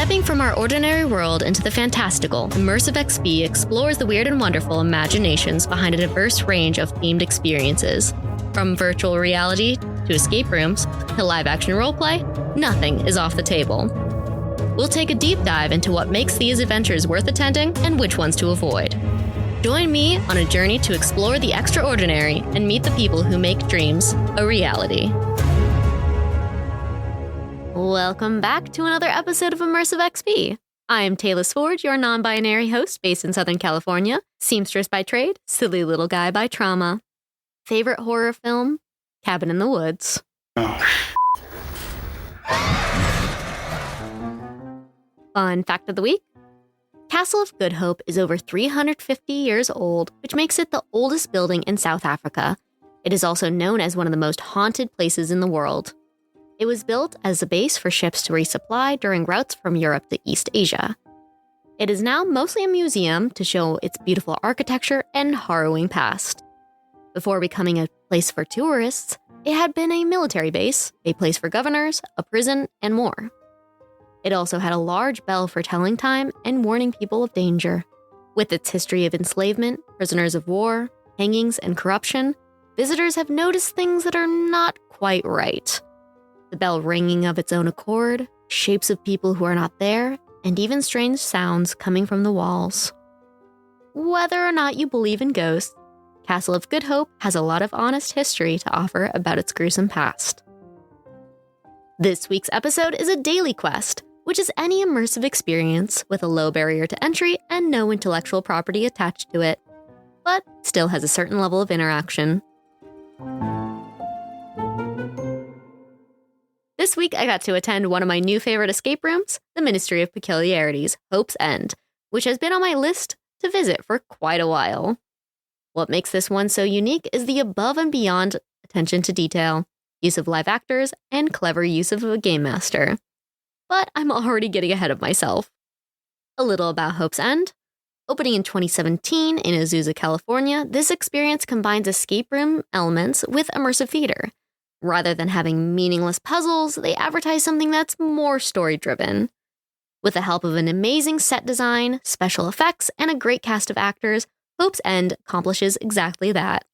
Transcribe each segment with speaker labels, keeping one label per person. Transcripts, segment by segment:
Speaker 1: Stepping from our ordinary world into the fantastical, Immersive XP explores the weird and wonderful imaginations behind a diverse range of themed experiences. From virtual reality to escape rooms to live-action roleplay, nothing is off the table. We'll take a deep dive into what makes these adventures worth attending and which ones to avoid. Join me on a journey to explore the extraordinary and meet the people who make dreams a reality. Welcome back to another episode of Immersive XP. I am Taylor Forge, your non-binary host based in Southern California, seamstress by trade, silly little guy by trauma. Favorite horror film? Cabin in the Woods. Fun fact of the week. Castle of Good Hope is over 350 years old, which makes it the oldest building in South Africa. It is also known as one of the most haunted places in the world. It was built as a base for ships to resupply during routes from Europe to East Asia. It is now mostly a museum to show its beautiful architecture and harrowing past. Before becoming a place for tourists, it had been a military base, a place for governors, a prison, and more. It also had a large bell for telling time and warning people of danger. With its history of enslavement, prisoners of war, hangings, and corruption, visitors have noticed things that are not quite right. The bell ringing of its own accord, shapes of people who are not there, and even strange sounds coming from the walls. Whether or not you believe in ghosts, Castle of Good Hope has a lot of honest history to offer about its gruesome past. This week's episode is a daily quest, which is any immersive experience with a low barrier to entry and no intellectual property attached to it, but still has a certain level of interaction. This week, I got to attend one of my new favorite escape rooms, the Ministry of Peculiarities, Hope's End, which has been on my list to visit for quite a while. What makes this one so unique is the above and beyond attention to detail, use of live actors, and clever use of a game master. But I'm already getting ahead of myself. A little about Hope's End. Opening in 2017 in Azusa, California, this experience combines escape room elements with immersive theater. Rather than having meaningless puzzles, they advertise something that's more story-driven. With the help of an amazing set design, special effects, and a great cast of actors, Hope's End accomplishes exactly that.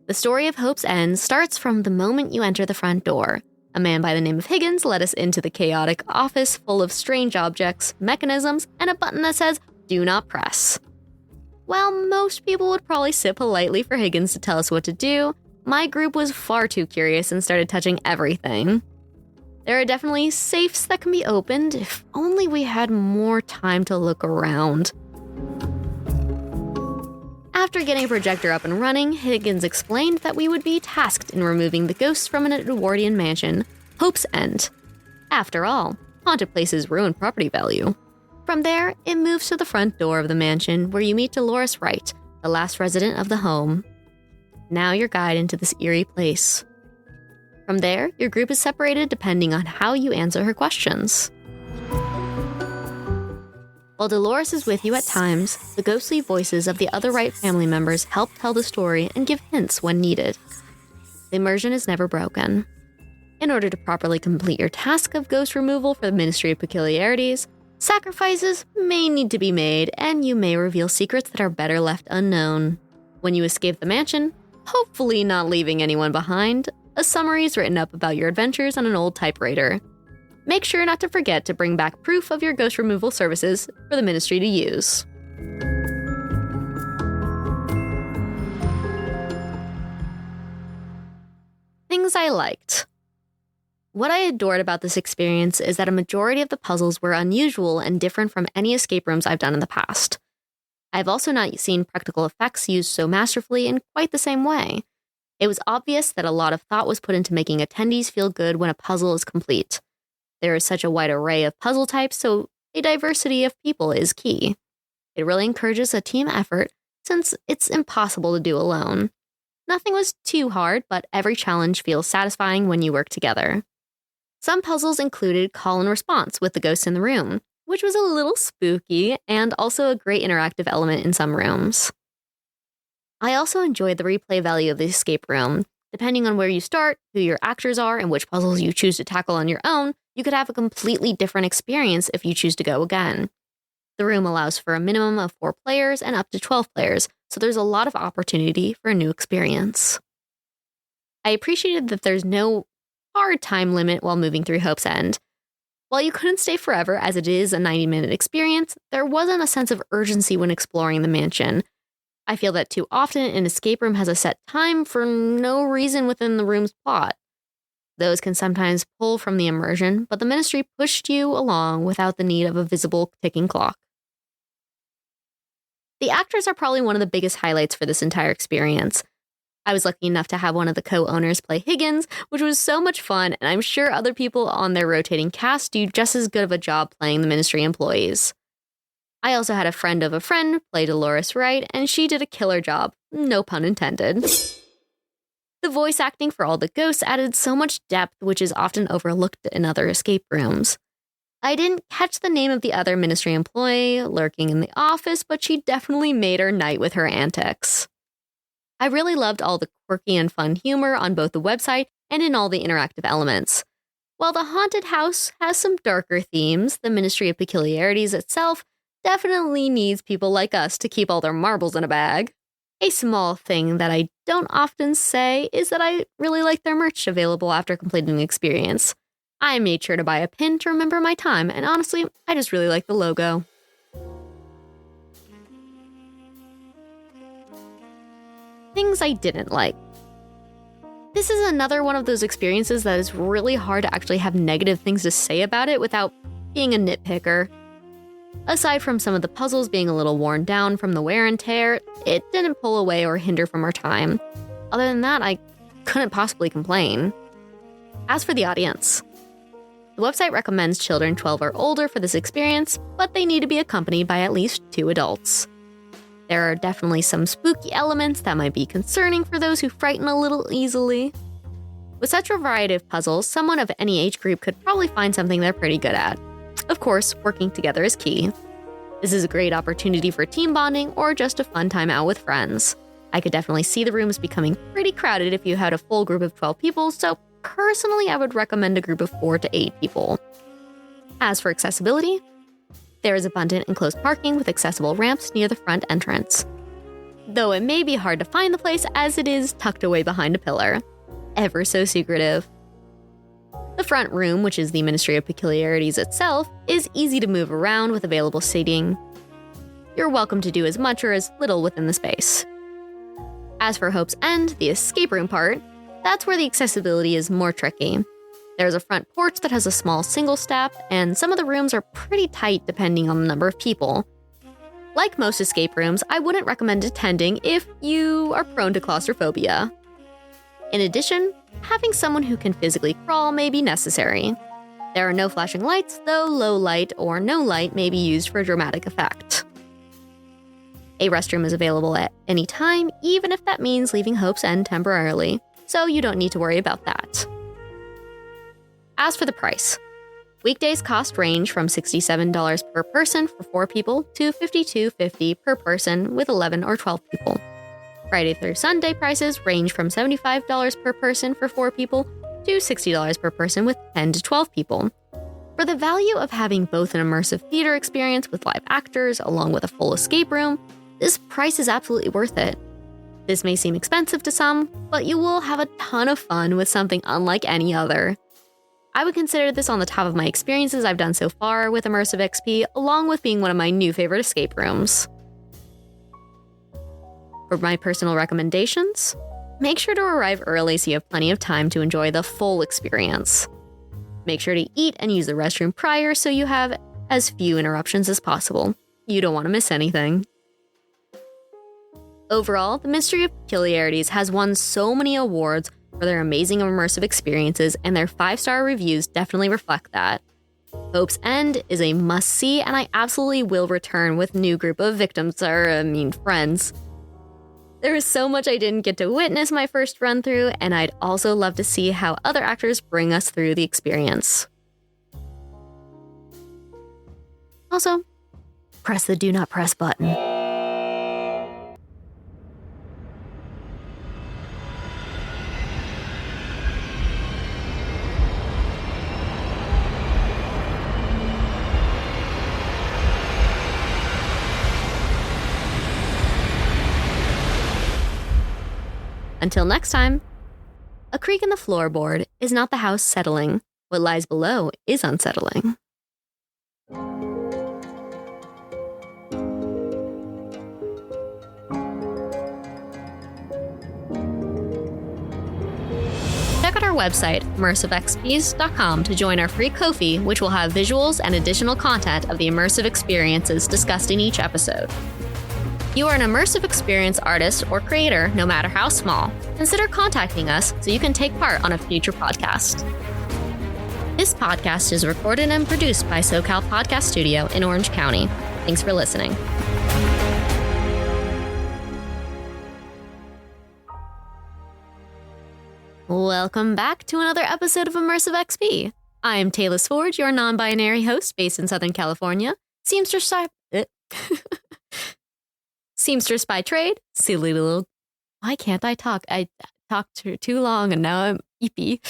Speaker 1: The story of Hope's End starts from the moment you enter the front door. A man by the name of Higgins led us into the chaotic office full of strange objects, mechanisms, and a button that says, "Do not press." While most people would probably sit politely for Higgins to tell us what to do, my group was far too curious and started touching everything. There are definitely safes that can be opened if only we had more time to look around. After getting a projector up and running, Higgins explained that we would be tasked in removing the ghosts from an Edwardian mansion, Hope's End. After all, haunted places ruin property value. From there, it moves to the front door of the mansion where you meet Dolores Wright, the last resident of the home. Now your guide into this eerie place. From there, your group is separated depending on how you answer her questions. While Dolores is with you at times, the ghostly voices of the other Wright family members help tell the story and give hints when needed. The immersion is never broken. In order to properly complete your task of ghost removal for the Ministry of Peculiarities, sacrifices may need to be made, and you may reveal secrets that are better left unknown. When you escape the mansion, hopefully not leaving anyone behind, a summary is written up about your adventures on an old typewriter. Make sure not to forget to bring back proof of your ghost removal services for the Ministry to use. Things I liked. What I adored about this experience is that a majority of the puzzles were unusual and different from any escape rooms I've done in the past. I've also not seen practical effects used so masterfully in quite the same way. It was obvious that a lot of thought was put into making attendees feel good when a puzzle is complete. There is such a wide array of puzzle types, so a diversity of people is key. It really encourages a team effort since it's impossible to do alone. Nothing was too hard, but every challenge feels satisfying when you work together. Some puzzles included call and response with the ghosts in the room, which was a little spooky and also a great interactive element in some rooms. I also enjoyed the replay value of the escape room. Depending on where you start, who your actors are, and which puzzles you choose to tackle on your own, you could have a completely different experience if you choose to go again. The room allows for a minimum of 4 players and up to 12 players, so there's a lot of opportunity for a new experience. I appreciated that there's no hard time limit while moving through Hope's End. While you couldn't stay forever, as it is a 90-minute experience, there wasn't a sense of urgency when exploring the mansion. I feel that too often an escape room has a set time for no reason within the room's plot. Those can sometimes pull from the immersion, but the Ministry pushed you along without the need of a visible ticking clock. The actors are probably one of the biggest highlights for this entire experience. I was lucky enough to have one of the co-owners play Higgins, which was so much fun, and I'm sure other people on their rotating cast do just as good of a job playing the Ministry employees. I also had a friend of a friend play Dolores Wright, and she did a killer job, no pun intended. The voice acting for all the ghosts added so much depth, which is often overlooked in other escape rooms. I didn't catch the name of the other Ministry employee lurking in the office, but she definitely made our night with her antics. I really loved all the quirky and fun humor on both the website and in all the interactive elements. While the haunted house has some darker themes, the Ministry of Peculiarities itself definitely needs people like us to keep all their marbles in a bag. A small thing that I don't often say is that I really like their merch available after completing the experience. I made sure to buy a pin to remember my time, and honestly, I just really like the logo. Things I didn't like. This is another one of those experiences that is really hard to actually have negative things to say about it without being a nitpicker. Aside from some of the puzzles being a little worn down from the wear and tear, it didn't pull away or hinder from our time. Other than that, I couldn't possibly complain. As for the audience, the website recommends children 12 or older for this experience, but they need to be accompanied by at least 2 adults. There are definitely some spooky elements that might be concerning for those who frighten a little easily. With such a variety of puzzles, someone of any age group could probably find something they're pretty good at. Of course, working together is key. This is a great opportunity for team bonding or just a fun time out with friends. I could definitely see the rooms becoming pretty crowded if you had a full group of 12 people, so personally I would recommend a group of 4 to 8 people. As for accessibility, there is abundant enclosed parking with accessible ramps near the front entrance. Though it may be hard to find the place as it is tucked away behind a pillar. Ever so secretive. The front room, which is the Ministry of Peculiarities itself, is easy to move around with available seating. You're welcome to do as much or as little within the space. As for Hope's End, the escape room part, that's where the accessibility is more tricky. There's a front porch that has a small single step, and some of the rooms are pretty tight depending on the number of people. Like most escape rooms, I wouldn't recommend attending if you are prone to claustrophobia. In addition, having someone who can physically crawl may be necessary. There are no flashing lights, though low light or no light may be used for dramatic effect. A restroom is available at any time, even if that means leaving Hope's End temporarily, so you don't need to worry about that. As for the price, weekdays cost range from $67 per person for 4 people to $52.50 per person with 11 or 12 people. Friday through Sunday prices range from $75 per person for 4 people to $60 per person with 10 to 12 people. For the value of having both an immersive theater experience with live actors along with a full escape room, this price is absolutely worth it. This may seem expensive to some, but you will have a ton of fun with something unlike any other. I would consider this on the top of my experiences I've done so far with Immersive XP, along with being one of my new favorite escape rooms. For my personal recommendations, make sure to arrive early so you have plenty of time to enjoy the full experience. Make sure to eat and use the restroom prior so you have as few interruptions as possible. You don't want to miss anything. Overall, the Ministry of Peculiarities has won so many awards for their amazing immersive experiences, and their 5-star reviews definitely reflect that. Hope's End is a must-see, and I absolutely will return with new group of friends. There is so much I didn't get to witness my first run-through, and I'd also love to see how other actors bring us through the experience. Also, press the do not press button. Until next time, a creak in the floorboard is not the house settling. What lies below is unsettling. Check out our website, immersivexps.com, to join our free Ko-fi, which will have visuals and additional content of the immersive experiences discussed in each episode. You are an immersive experience artist or creator, no matter how small. Consider contacting us so you can take part on a future podcast. This podcast is recorded and produced by SoCal Podcast Studio in Orange County. Thanks for listening. Welcome back to another episode of Immersive XP. I'm Taylor Forge, your non-binary host based in Southern California, seamstress by trade, silly little... Why can't I talk? I talked too long and now I'm eepy.